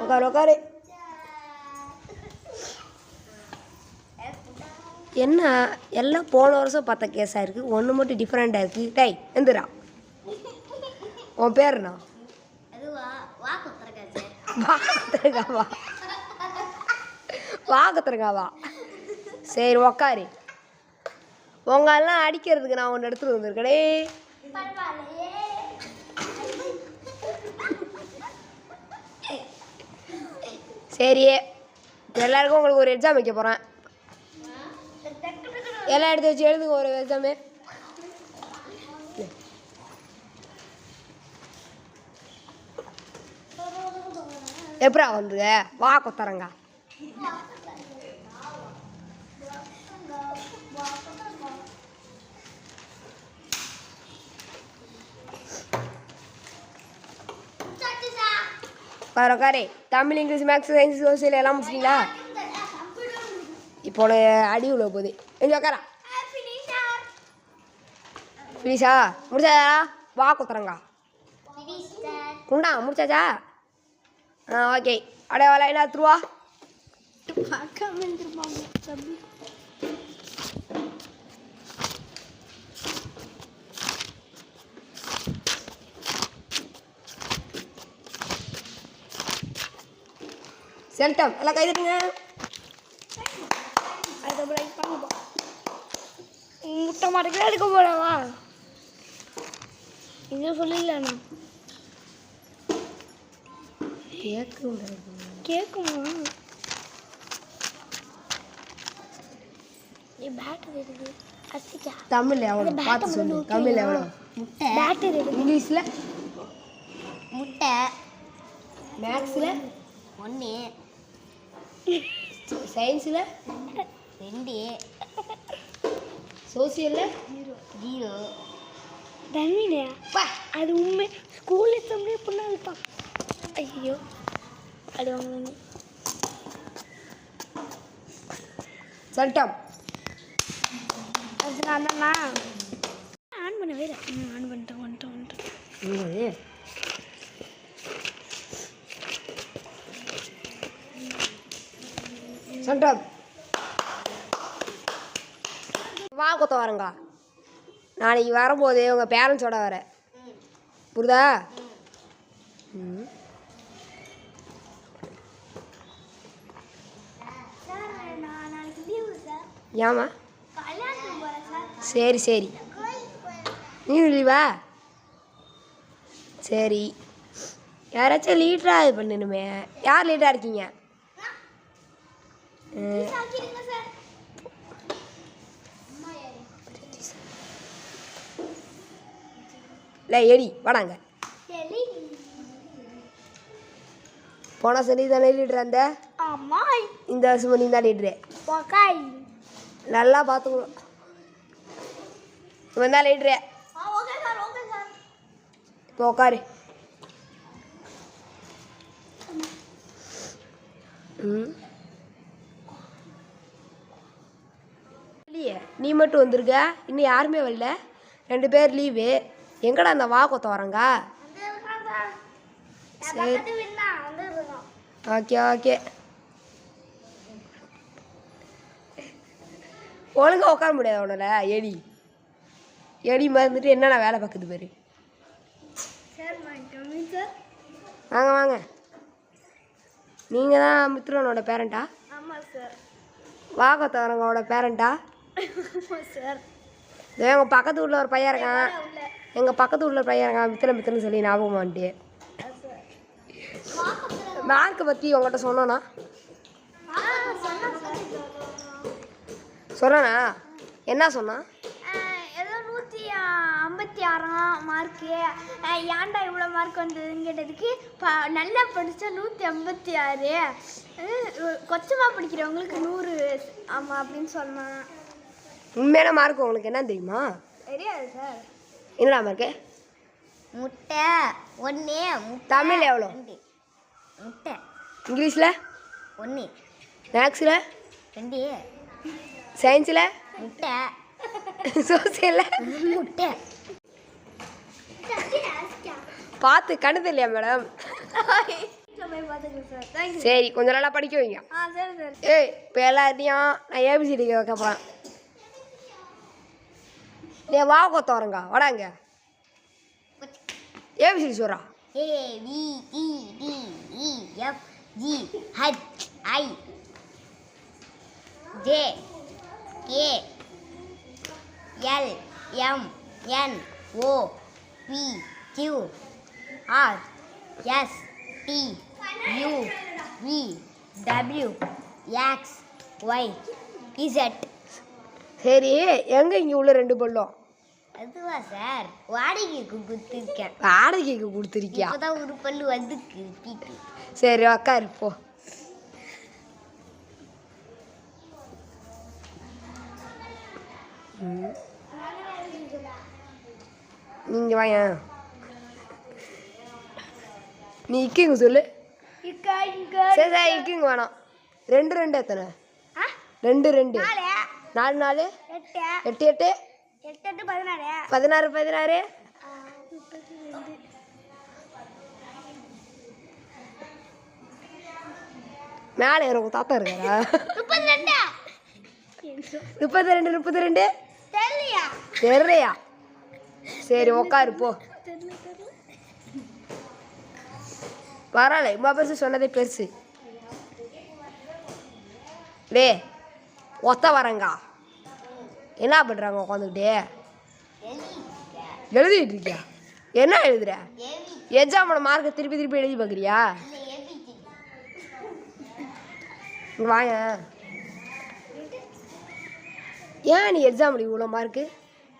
உட்காரு உட்காரு. என்ன எல்லாம் போன வருஷம் பார்த்த கேஸாக இருக்குது, ஒன்று மட்டும் டிஃப்ரெண்ட்டாக இருக்குது. டேய் எந்திரா. உன் பேர் என்ன? வாக்கத்திருக்காவா? வாக்கத்திருக்காவா? சரி உக்காரு. உங்களெல்லாம் அடிக்கிறதுக்கு நான் ஒன்று எடுத்துகிட்டு வந்திருக்கேனே. சரி எல்லாருக்கும் உங்களுக்கு ஒரு எக்ஸாம் வைக்க போகிறேன். எல்லாம் எடுத்து வச்சு எழுதுங்க ஒரு எக்ஸாமு. எப்படா வந்து வா கொத்தரங்க. உட்காரு. Tamil, English, maths, science, social எல்லாம் முடிச்சிங்களா? இப்போ அடி உள்ள போகுது. எங்க உட்காரா? ஃபினிஷா? முடிச்சாச்சா? வா கொத்துறங்க. உண்டா முடிச்சாச்சா? ஓகே. அடைய வேலை என்ன திருவா? செல்டம் எல்லாம் கை தட்டுங்க. முட்டை மாட்டுக்கு எடுக்க போறவா? இன்னும் சொல்லிடலாம். கேட்குமா? தமிழ் எவ்வளோ பார்த்து சொல்லு. தமிழ் எவ்வளோ? முட்டை. பேட்டரி இங்கிலீஷில் முட்டை. மேக்ஸில் 1, சயின்ஸில் 2, சோசியலில் 0. தன்வினியா? அது உண்மை. ஸ்கூலில் தம்பி பண்ணாதுப்பா. ஐயோ அது வாங்க. செல்டம் அது நான் தானா ஆன் பண்ண வேற. ஆன் வந்துட்டேன். செல்டம் வா கொத்த வரங்க. நாளைக்கு வரும்போது உங்கள் பேரண்ட்ஸோட வர புரியுதா? ஏமா? சரி சரி. நீ லீவா? சரி. யாராச்சும் லீடராக இது பண்ணணுமே. யார் லீடராக இருக்கீங்க? இல்லை எடி வாடாங்க. போன சரி தானே லீடர் அந்த? இந்த வருஷம் நீ தான் லீடரு. நல்லா பார்த்துக்கணும். இவன் தான் லீடரு. இப்போ உட்காரு. இல்லையே நீ மட்டும் வந்திருக்க, இன்னும் யாருமே வரல. 2 பேர் லீவு. எங்கடா அந்த வா கொத்த வரங்க? சரி ஓகே ஓகே. ஒழுங்கா உட்கார முடியாது உடனே. எடி மறந்துட்டு என்னென்ன வேலை பார்க்குது பேர். வாங்க வாங்க. நீங்கள் தான் மித்ரனோட பேரண்ட்டா? ஆமாம் சார். வாகத்தவரங்களோட பேரண்ட்டா? சார் எங்கள் பக்கத்து வீட்டில் ஒரு பையன் இருக்கான். எங்கள் பக்கத்து வீட்டில் ஒரு பையன் இருக்கான் மித்திரன்னு சொல்லி ஞாபகம் வந்துட்டு. மார்க்கை பற்றி உங்கள்கிட்ட சொன்னானா? சொன்னானா? என்ன சொன்னான்? ஏதோ 156 மார்க்கு. ஏன்டா இவ்வளோ மார்க் வந்ததுன்னு கேட்டதுக்கு நல்லா படித்தா 156, கொச்சமாக படிக்கிறவங்களுக்கு 100 ஆமாம் அப்படின்னு சொன்னான். உண்மையான மார்க் உங்களுக்கு என்ன தெரியுமா? தெரியாது சார். என்னடா மார்க்கு? முட்டை 1. தமிழ் எவ்வளோ? முட்டை. இங்கிலீஷில் 1. மேக்ஸில் 2. சயின்ஸில் முட்டை. சோசியலில் முட்டை. பார்த்து கணது இல்லையா மேடம்? சரி கொஞ்சம் நல்லா படிக்க வைங்க. ஏய் இப்போ எல்லாத்தையும் நான் ஏபிசிடி வைக்க போகிறேன். நீ வா கொத்த வரங்க வடாங்க ஏபிசிடி சொல்கிறா. சரி எங்கே இங்கே உள்ள 2 பல்லும்? அதுவா சார், வாடகைக்கு கொடுத்துருக்கேன். வாடகைக்கு கொடுத்துருக்கியா? அப்பதான் ஒரு பல்லு வந்துக்கு. சரி உக்காரு போ. நீங்கள் வாங்க. நீ இக்கிங்க சொல்லு. சரி சரி இக்கிங்க வேணாம். 2 2 எத்தனை? 2 2 4 4 8 8 16 16 மேலே ஏற தாத்தா இருக்காரா? 32 32 தெரியலையா? சரி உக்காரு போ. பரவாயில்ல இம்மா பெருசு சொன்னதே பெருசு. டே ஒத்த வரங்க என்ன பண்ணுறாங்க உட்காந்துக்கிட்டே? எழுதிட்டு இருக்கியா? என்ன எழுதுற? எக்ஸாமோட மார்க்கை திருப்பி திருப்பி எழுதி பார்க்குறியா? இங்கே வாங்க. ஏன் நீ எக்ஸாமில் இவ்வளோ மார்க்கு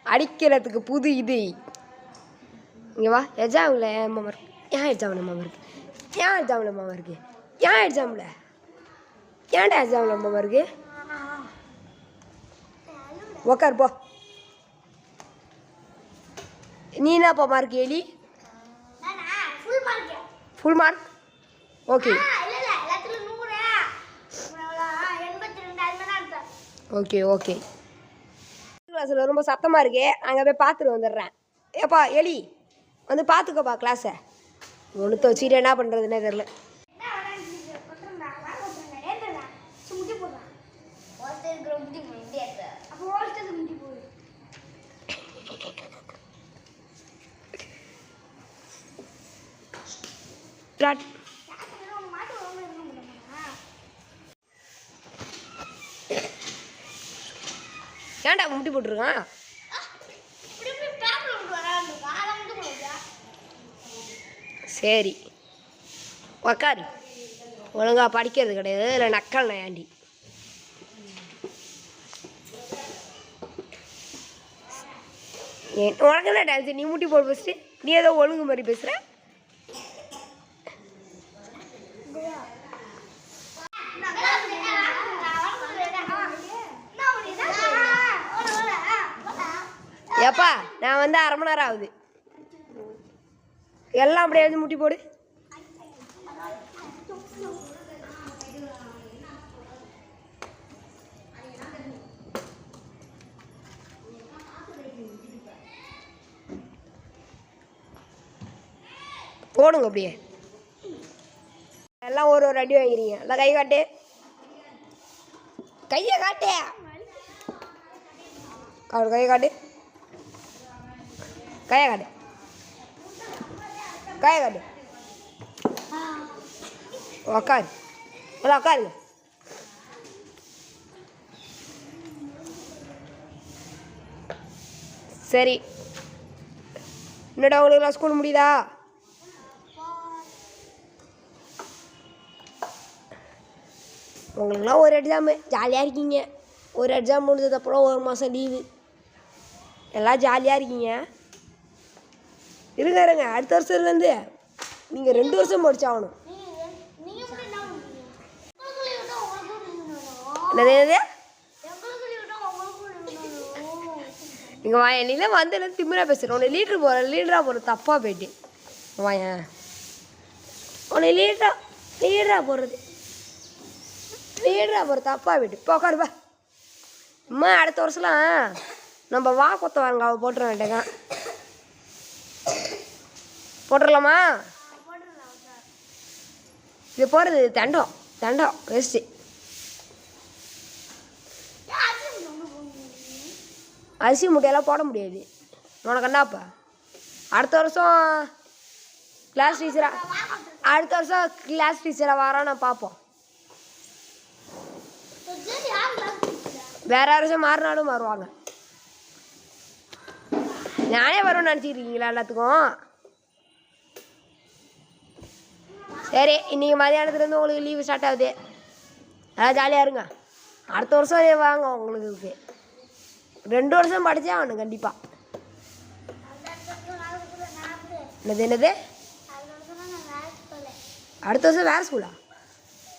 அடிக்கிறதுக்கு புது இது? இங்கே வா. எக்ஸாமில் ஏன் மார்க்? ஏன் எக்ஸாமில் மார்க்? ஏன் எக்ஸாமில் மார்க்? ஏன் எக்ஸாமில் ஏன்டா எக்ஸாமில் மார்க்? உக்கார் போ. நீ என்னப்பா மார்க் எலி? Full mark. Okay okay okay. கிளாஸில் ரொம்ப சத்தமாக இருக்கே, அங்கே போய் பார்த்துட்டு வந்துடுறேன். ஏப்பா எலி வந்து பார்த்துக்கோப்பா கிளாஸை. ஒன்றுத்த வச்சுக்கிட்டு என்ன பண்ணுறதுன்னே தெரில. ஏன்டா முட்டி போட்டுருக்கான்? சரி உக்காரு. ஒழுங்கா படிக்கிறது கிடையாது, இல்லை நக்கல் நயாண்டி. உனக்கு என்ன டான்ஸ்? நீ முட்டி போட்டு பேசிட்டு நீ ஏதோ ஒழுங்கு மாதிரி பேசுகிற. எப்பா நான் வந்து 1/2 மணி நேரம் ஆகுது. எல்லாம் அப்படியே எழுதி முட்டி போடு. போடுங்க அப்படியே. எல்லாம் ஒரு அடி வாங்கிறீங்க. எல்லாம் கை காட்டு. கையை காட்டு. கையை காட்டு. கையை காட்டு. கையை காட்டு. உக்காரு. எல்லாம் உக்காருங்க. சரி என்னடா உங்களுக்கு ஸ்கூல் முடியுதா? உங்களுக்குலாம் ஒரு எக்ஸாமு ஜாலியாக இருக்கீங்க. ஒரு எக்ஸாம் முடிஞ்சதுக்கப்புறம் 1 மாதம் லீவு. எல்லாம் ஜாலியாக இருக்கீங்க. இருங்க இருங்க, அடுத்த வருஷத்துலேருந்து நீங்கள் 2 வருஷம் படிச்சாகணும். என்னது? இங்கே வாயன் நீல வந்து எல்லாம் திமிரா பேசுகிறேன். உன்னை லீடராக போகிற தப்பாக போயிட்டு வாயன். உன்னை லீடராக போகிறது தப்பாக போயிட்டு இப்போ உட்காருப்பா. அம்மா அடுத்த வருஷம்லாம் நம்ம வா கொத்த வாங்க அவள் போட்டுற வேண்டியங்க. போட்டுடலாமா? இது போகிறது தண்டம் தண்டம் வேஸ்ட்டு. அரிசி மூட்டையெல்லாம் போட முடியாது. உனக்கு என்னப்பா அடுத்த வருஷம் கிளாஸ் டீச்சராக வரான் நான் பார்ப்போம். வேற யாராச்சும் மாறினாலும் வருவாங்க. நானே வருவேன்னு நினச்சிக்கிட்டீங்களா எல்லாத்துக்கும்? சரி, இன்றைக்கி மதியானத்துலேருந்து உங்களுக்கு லீவு ஸ்டார்ட் ஆகுது. அதான் ஜாலியாக இருங்க. அடுத்த வருஷம் வாங்க. உங்களுக்கு 2 வருஷம் படித்தே ஆகணும் கண்டிப்பாக. என்னது அடுத்த வருஷம் வேறு ஸ்கூலா?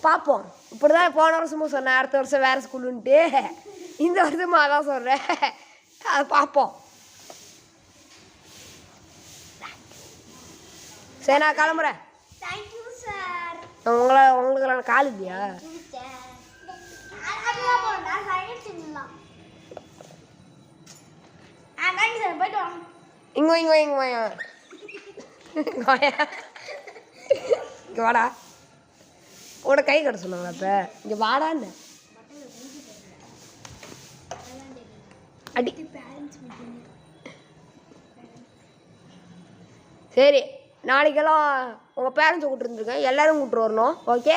பார்ப்போம். இப்படி தான் போன வருஷமும் சொன்னேன் அடுத்த வருஷம் வேறு ஸ்கூலுன்ட்டு. இந்த வருஷமும் அதான் சொல்கிறேன். அதை பார்ப்போம். சரி, நான் கிளம்புறேன். உங்களுக்கு நான் கால் இல்லையா? இங்கே வாடா. உட கை கட்ட சொன்னாங்களா? இப்போ இங்கே வாடான்னு அடி. சரி, நாளைக்கெல்லாம் உங்கள் பேரண்ட்ஸை கூப்பிட்டு வந்துருக்கேன். எல்லோரும் கூப்பிட்டு வரணும். ஓகே.